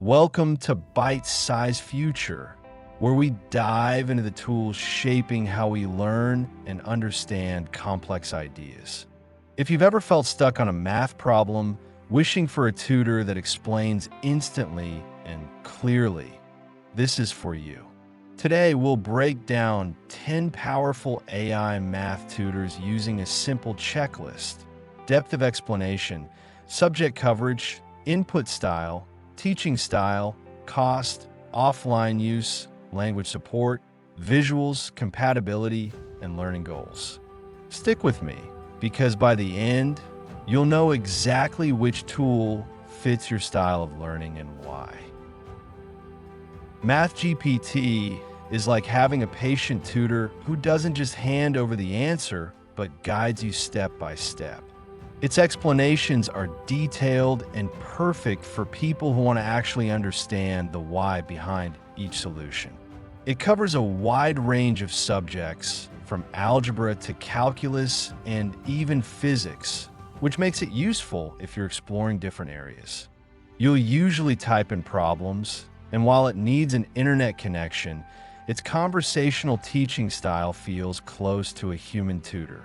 Welcome to Bite-Size Future, where we dive into the tools shaping how we learn and understand complex ideas. If you've ever felt stuck on a math problem, wishing for a tutor that explains instantly and clearly, this is for you. Today, we'll break down 10 powerful AI math tutors using a simple checklist: depth of explanation, subject coverage, input style, teaching style, cost, offline use, language support, visuals, compatibility, and learning goals. Stick with me, because by the end, you'll know exactly which tool fits your style of learning and why. MathGPT is like having a patient tutor who doesn't just hand over the answer, but guides you step by step. Its explanations are detailed and perfect for people who want to actually understand the why behind each solution. It covers a wide range of subjects, from algebra to calculus and even physics, which makes it useful if you're exploring different areas. You'll usually type in problems, and while it needs an internet connection, its conversational teaching style feels close to a human tutor.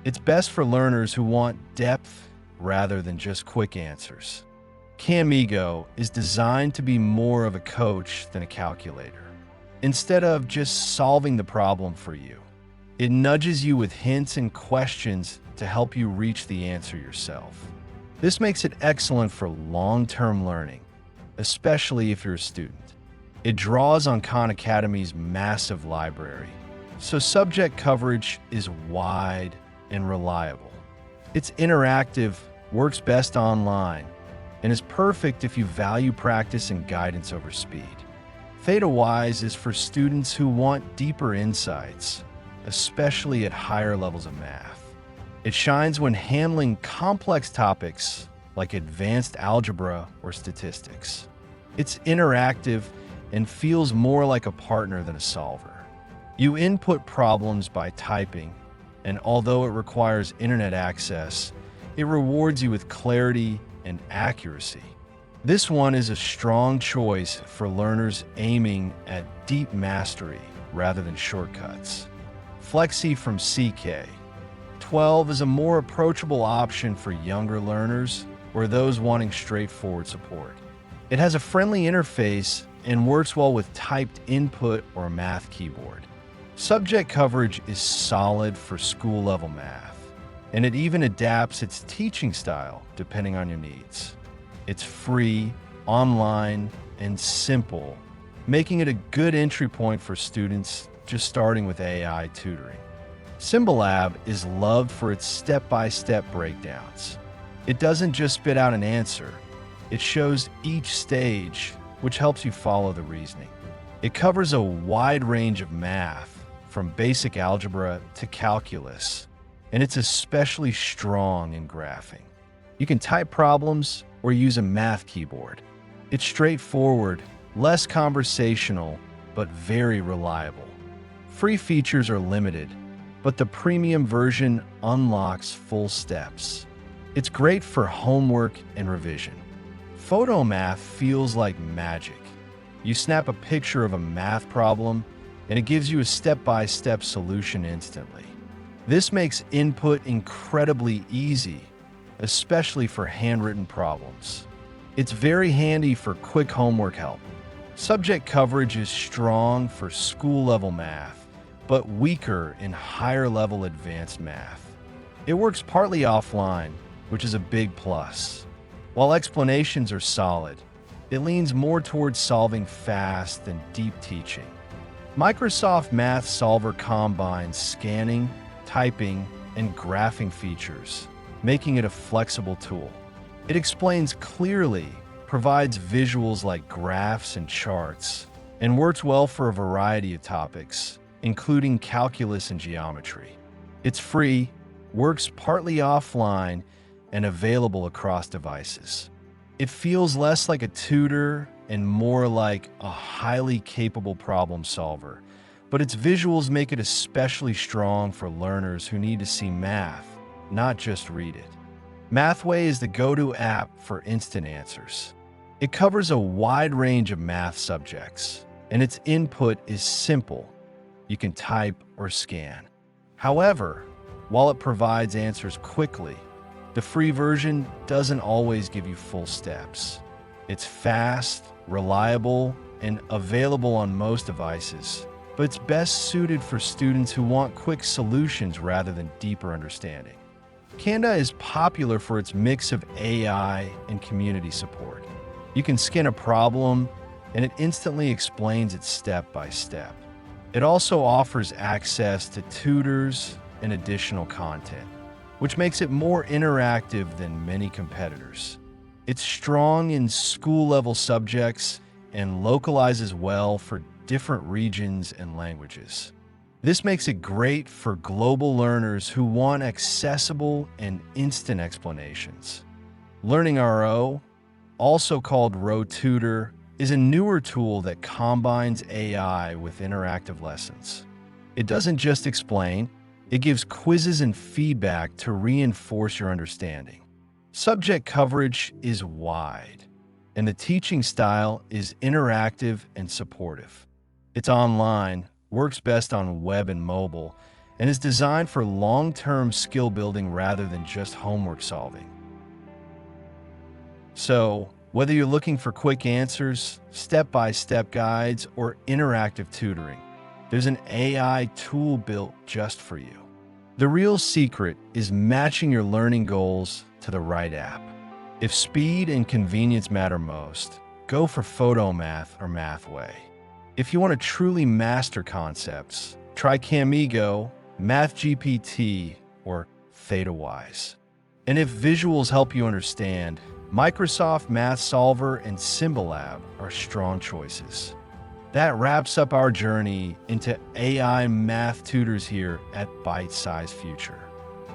It's best for learners who want depth rather than just quick answers. Khanmigo is designed to be more of a coach than a calculator. Instead of just solving the problem for you, it nudges you with hints and questions to help you reach the answer yourself. This makes it excellent for long-term learning, especially if you're a student. It draws on Khan Academy's massive library, so subject coverage is wide and reliable. It's interactive, works best online, and is perfect if you value practice and guidance over speed. Thetawise is for students who want deeper insights, especially at higher levels of math. It shines when handling complex topics like advanced algebra or statistics. It's interactive and feels more like a partner than a solver. You input problems by typing, and although it requires internet access, it rewards you with clarity and accuracy. This one is a strong choice for learners aiming at deep mastery rather than shortcuts. Flexi from CK12 is a more approachable option for younger learners or those wanting straightforward support. It has a friendly interface and works well with typed input or a math keyboard. Subject coverage is solid for school-level math, and it even adapts its teaching style depending on your needs. It's free, online, and simple, making it a good entry point for students just starting with AI tutoring. Symbolab is loved for its step-by-step breakdowns. It doesn't just spit out an answer, it shows each stage, which helps you follow the reasoning. It covers a wide range of math, from basic algebra to calculus, and it's especially strong in graphing. You can type problems or use a math keyboard. It's straightforward, less conversational, but very reliable. Free features are limited, but the premium version unlocks full steps. It's great for homework and revision. Photomath feels like magic. You snap a picture of a math problem, and it gives you a step-by-step solution instantly. This makes input incredibly easy, especially for handwritten problems. It's very handy for quick homework help. Subject coverage is strong for school-level math, but weaker in higher-level advanced math. It works partly offline, which is a big plus. While explanations are solid, it leans more towards solving fast than deep teaching. Microsoft Math Solver combines scanning, typing, and graphing features, making it a flexible tool. It explains clearly, provides visuals like graphs and charts, and works well for a variety of topics, including calculus and geometry. It's free, works partly offline, and available across devices. It feels less like a tutor and more like a highly capable problem solver, but its visuals make it especially strong for learners who need to see math, not just read it. Mathway is the go-to app for instant answers. It covers a wide range of math subjects, and its input is simple. You can type or scan. However, while it provides answers quickly, the free version doesn't always give you full steps. It's fast, reliable, and available on most devices, but it's best suited for students who want quick solutions rather than deeper understanding. QANDA is popular for its mix of AI and community support. You can scan a problem, and it instantly explains it step by step. It also offers access to tutors and additional content, which makes it more interactive than many competitors. It's strong in school-level subjects and localizes well for different regions and languages. This makes it great for global learners who want accessible and instant explanations. LearningRO, also called RoTutor, is a newer tool that combines AI with interactive lessons. It doesn't just explain, it gives quizzes and feedback to reinforce your understanding. Subject coverage is wide, and the teaching style is interactive and supportive. It's online, works best on web and mobile, and is designed for long-term skill building rather than just homework solving. So, whether you're looking for quick answers, step-by-step guides, or interactive tutoring, there's an AI tool built just for you. The real secret is matching your learning goals to the right app. If speed and convenience matter most, go for Photomath or Mathway. If you want to truly master concepts, try Khanmigo, MathGPT, or Thetawise. And if visuals help you understand, Microsoft Math Solver and Symbolab are strong choices. That wraps up our journey into AI math tutors here at Bite Size Future.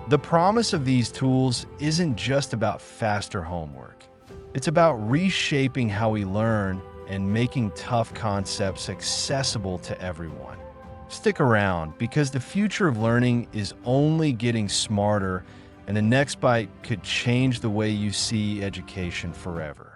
The promise of these tools isn't just about faster homework. It's about reshaping how we learn and making tough concepts accessible to everyone. Stick around, because the future of learning is only getting smarter, and the next bite could change the way you see education forever.